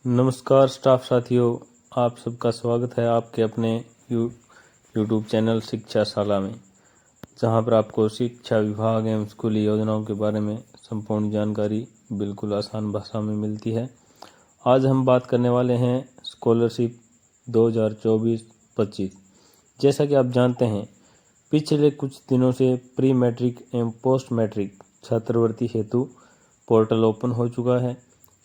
नमस्कार स्टाफ साथियों, आप सबका स्वागत है आपके अपने यूट्यूब चैनल शिक्षा शाला में, जहां पर आपको शिक्षा विभाग एवं स्कूली योजनाओं के बारे में संपूर्ण जानकारी बिल्कुल आसान भाषा में मिलती है। आज हम बात करने वाले हैं स्कॉलरशिप 2024-25। जैसा कि आप जानते हैं, पिछले कुछ दिनों से प्री मैट्रिक एवं पोस्ट मैट्रिक छात्रवृत्ति हेतु पोर्टल ओपन हो चुका है।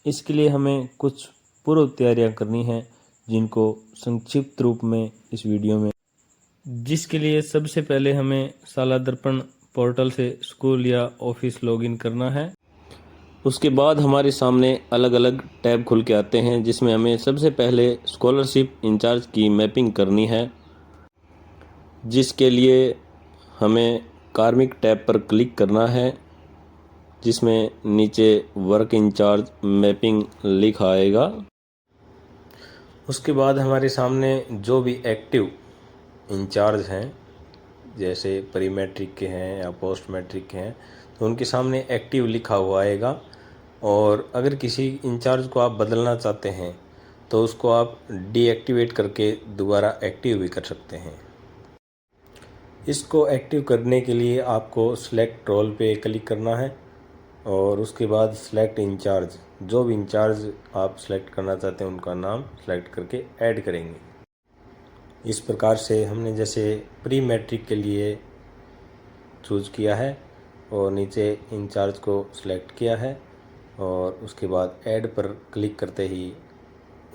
इसके लिए हमें कुछ पूर्व तैयारियां करनी है, जिनको संक्षिप्त रूप में इस वीडियो में, जिसके लिए सबसे पहले हमें शाला दर्पण पोर्टल से स्कूल या ऑफिस लॉगिन करना है। उसके बाद हमारे सामने अलग अलग टैब खुल के आते हैं, जिसमें हमें सबसे पहले स्कॉलरशिप इंचार्ज की मैपिंग करनी है, जिसके लिए हमें कार्मिक टैब पर क्लिक करना है, जिसमें नीचे वर्क इंचार्ज मैपिंग लिखा आएगा। उसके बाद हमारे सामने जो भी एक्टिव इंचार्ज हैं, जैसे प्री मैट्रिक के हैं या पोस्ट मैट्रिक के हैं, तो उनके सामने एक्टिव लिखा हुआ आएगा। और अगर किसी इंचार्ज को आप बदलना चाहते हैं तो उसको आप डीएक्टिवेट करके दोबारा एक्टिव भी कर सकते हैं। इसको एक्टिव करने के लिए आपको सिलेक्ट रोल पे क्लिक करना है और उसके बाद सिलेक्ट इंचार्ज, जो भी इंचार्ज आप सेलेक्ट करना चाहते हैं उनका नाम सेलेक्ट करके ऐड करेंगे। इस प्रकार से हमने जैसे प्री मैट्रिक के लिए चूज़ किया है और नीचे इंचार्ज को सिलेक्ट किया है और उसके बाद ऐड पर क्लिक करते ही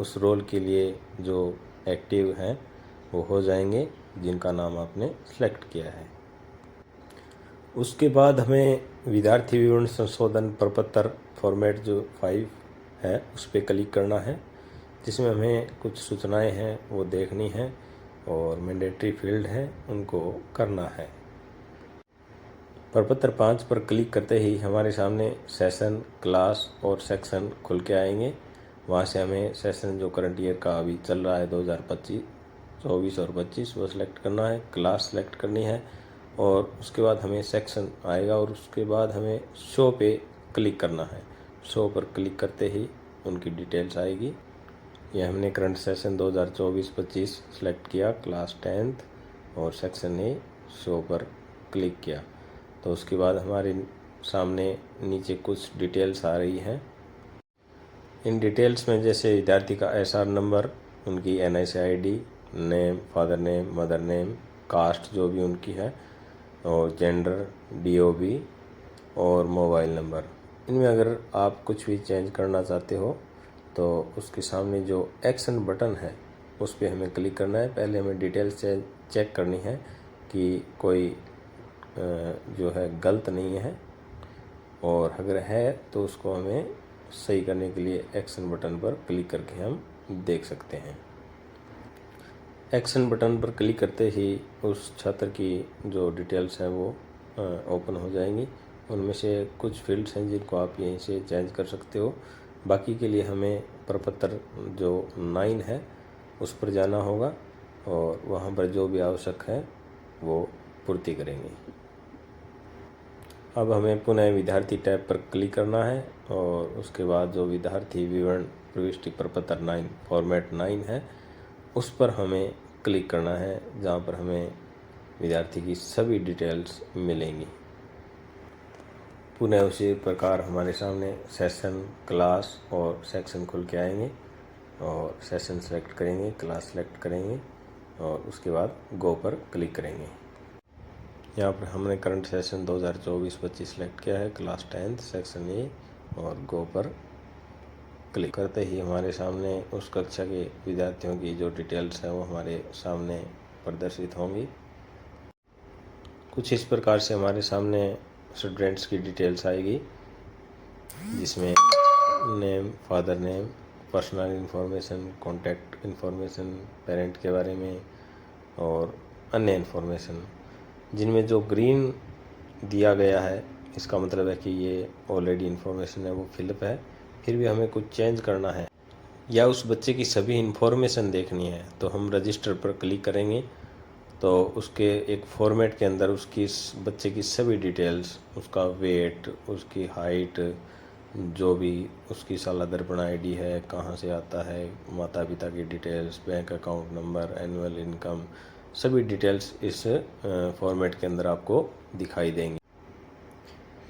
उस रोल के लिए जो एक्टिव हैं वो हो जाएंगे, जिनका नाम आपने सेलेक्ट किया है। उसके बाद हमें विद्यार्थी विवरण संशोधन प्रपत्र फॉर्मेट जो 5 है उस पर क्लिक करना है, जिसमें हमें कुछ सूचनाएं हैं वो देखनी है और मैंडेटरी फील्ड हैं उनको करना है। प्रपत्र 5 पर क्लिक करते ही हमारे सामने सेशन, क्लास और सेक्शन खुल के आएंगे। वहाँ से हमें सेशन जो करंट ईयर का अभी चल रहा है 2024 और 25 वो सिलेक्ट करना है, क्लास सेलेक्ट करनी है और उसके बाद हमें सेक्शन आएगा और उसके बाद हमें शो पे क्लिक करना है। शो पर क्लिक करते ही उनकी डिटेल्स आएगी। ये हमने करंट सेशन 2024-25 सेलेक्ट किया, क्लास 10th और सेक्शन ए, शो पर क्लिक किया तो उसके बाद हमारे सामने नीचे कुछ डिटेल्स आ रही हैं। इन डिटेल्स में जैसे विद्यार्थी का एसआर नंबर, उनकी NIC ID, name, father name, mother name, caste जो भी उनकी है और जेंडर, डीओबी और मोबाइल नंबर। इनमें अगर आप कुछ भी चेंज करना चाहते हो तो उसके सामने जो एक्शन बटन है उस पर हमें क्लिक करना है। पहले हमें डिटेल्स चेक करनी है कि कोई जो है गलत नहीं है, और अगर है तो उसको हमें सही करने के लिए एक्शन बटन पर क्लिक करके हम देख सकते हैं। एक्शन बटन पर क्लिक करते ही उस छात्र की जो डिटेल्स हैं वो ओपन हो जाएंगी। उनमें से कुछ फील्ड्स हैं जिनको आप यहीं से चेंज कर सकते हो। बाकी के लिए हमें प्रपत्र जो 9 है उस पर जाना होगा और वहाँ पर जो भी आवश्यक है वो पूर्ति करेंगे। अब हमें पुनः विद्यार्थी टैब पर क्लिक करना है और उसके बाद जो विद्यार्थी विवरण प्रविष्टि प्रपत्र 9 फॉर्मेट 9 है उस पर हमें क्लिक करना है, जहाँ पर हमें विद्यार्थी की सभी डिटेल्स मिलेंगी। पुनः उसी प्रकार हमारे सामने सेशन, क्लास और सेक्शन खुल के आएंगे और सेशन सेलेक्ट करेंगे, क्लास सेलेक्ट करेंगे और उसके बाद गो पर क्लिक करेंगे। यहाँ पर हमने करंट सेशन 2024-25 सेलेक्ट किया है, क्लास 10th सेक्शन ए, और गो पर क्लिक करते ही हमारे सामने उस कक्षा के विद्यार्थियों की जो डिटेल्स हैं वो हमारे सामने प्रदर्शित होंगी। कुछ इस प्रकार से हमारे सामने स्टूडेंट्स की डिटेल्स आएगी, जिसमें name, father name, personal information, contact information, parent के बारे में और अन्य इन्फॉर्मेशन। जिनमें जो ग्रीन दिया गया है इसका मतलब है कि ये ऑलरेडी इन्फॉर्मेशन है वो फिलअप है। फिर भी हमें कुछ चेंज करना है या उस बच्चे की सभी इन्फॉर्मेशन देखनी है तो हम रजिस्टर पर क्लिक करेंगे तो उसके एक फॉर्मेट के अंदर उसकी बच्चे की सभी डिटेल्स, उसका वेट, उसकी हाइट, जो भी उसकी साला दर्पण आईडी है, कहाँ से आता है, माता पिता की details, bank account number, annual income, सभी डिटेल्स इस फॉर्मेट के अंदर आपको दिखाई देंगी।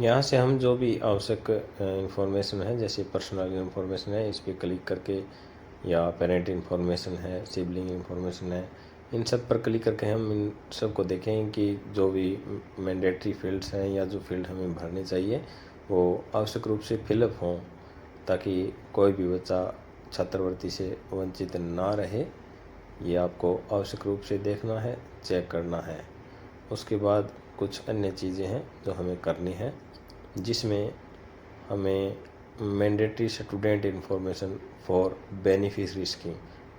यहाँ से हम जो भी आवश्यक इंफॉर्मेशन है, जैसे पर्सनल इंफॉर्मेशन है, इस पर क्लिक करके, या पेरेंट इंफॉर्मेशन है, सिबलिंग इंफॉर्मेशन है, इन सब पर क्लिक करके हम इन सब को देखें कि जो भी मैंडेटरी फील्ड्स हैं या जो फील्ड हमें भरने चाहिए वो आवश्यक रूप से फिलअप हों, ताकि कोई भी बच्चा छात्रवृत्ति से वंचित ना रहे। ये आपको आवश्यक रूप से देखना है, चेक करना है। उसके बाद कुछ अन्य चीज़ें हैं जो हमें करनी है, जिसमें हमें mandatory student information for beneficiary scheme,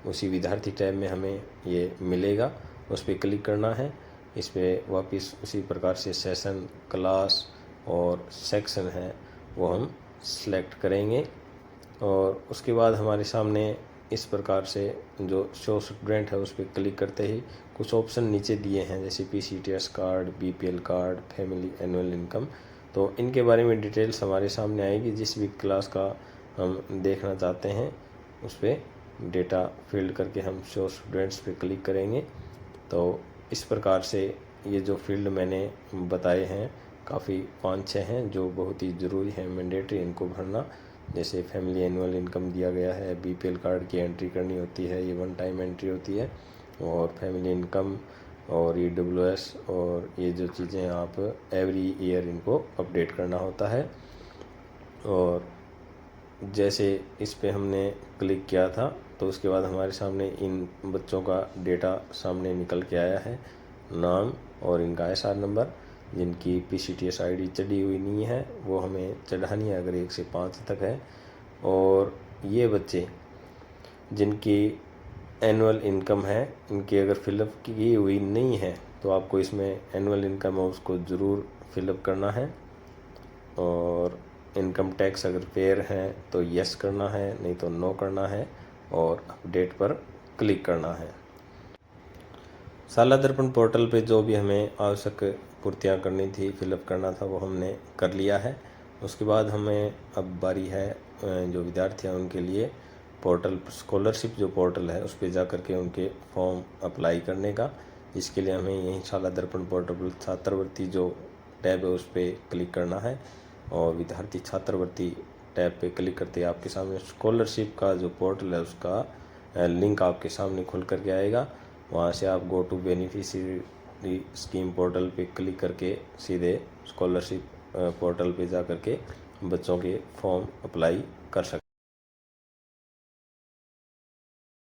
उसी विद्यार्थी टैब में हमें ये मिलेगा, उस पर क्लिक करना है। इस पर वापस उसी प्रकार से सेशन, क्लास और सेक्शन है वो हम सेलेक्ट करेंगे, और उसके बाद हमारे सामने इस प्रकार से जो शो स्टूडेंट है उस पर क्लिक करते ही कुछ ऑप्शन नीचे दिए हैं, जैसे PCTS card, BPL card, family annual income. तो इनके बारे में डिटेल्स हमारे सामने आएगी। जिस भी क्लास का हम देखना चाहते हैं उस पर डेटा फील्ड करके हम शो स्टूडेंट्स पे क्लिक करेंगे। तो इस प्रकार से ये जो फील्ड मैंने बताए हैं काफ़ी 5-6 हैं जो बहुत ही ज़रूरी है, मैंडेटरी इनको भरना। जैसे फैमिली एनुअल इनकम दिया गया है, BPL कार्ड की एंट्री करनी होती है, ये 1 टाइम एंट्री होती है, और फैमिली इनकम और EWS और ये जो चीज़ें आप एवरी ईयर इनको अपडेट करना होता है। और जैसे इस पे हमने क्लिक किया था तो उसके बाद हमारे सामने इन बच्चों का डेटा सामने निकल के आया है, नाम और इनका SR नंबर। जिनकी PCTS ID चढ़ी हुई नहीं है वो हमें चढ़ानी है, अगर 1 से 5 तक है। और ये बच्चे जिनकी एनुअल इनकम है, इनकी अगर फिलअप की हुई नहीं है तो आपको इसमें एनुअल इनकम है उसको ज़रूर फिलअप करना है। और इनकम टैक्स अगर पेयर है तो यस करना है, नहीं तो नो करना है, और अपडेट पर क्लिक करना है। साला दर्पण पोर्टल पे जो भी हमें आवश्यक पूर्तियाँ करनी थी, फिलअप करना था, वो हमने कर लिया है। उसके बाद हमें अब बारी है जो विद्यार्थी हैं उनके लिए पोर्टल स्कॉलरशिप जो पोर्टल है उस पर जा कर के उनके फॉर्म अप्लाई करने का। इसके लिए हमें यहीं साला दर्पण पोर्टल छात्रवृत्ति जो टैब है उस पर क्लिक करना है, और विद्यार्थी छात्रवृत्ति टैब पे क्लिक करते ही आपके सामने स्कॉलरशिप का जो पोर्टल है उसका लिंक आपके सामने खुल करके आएगा। वहाँ से आप go to beneficiary scheme portal पे क्लिक करके सीधे स्कॉलरशिप पोर्टल पे जा करके बच्चों के फॉर्म अप्लाई कर सकते हैं।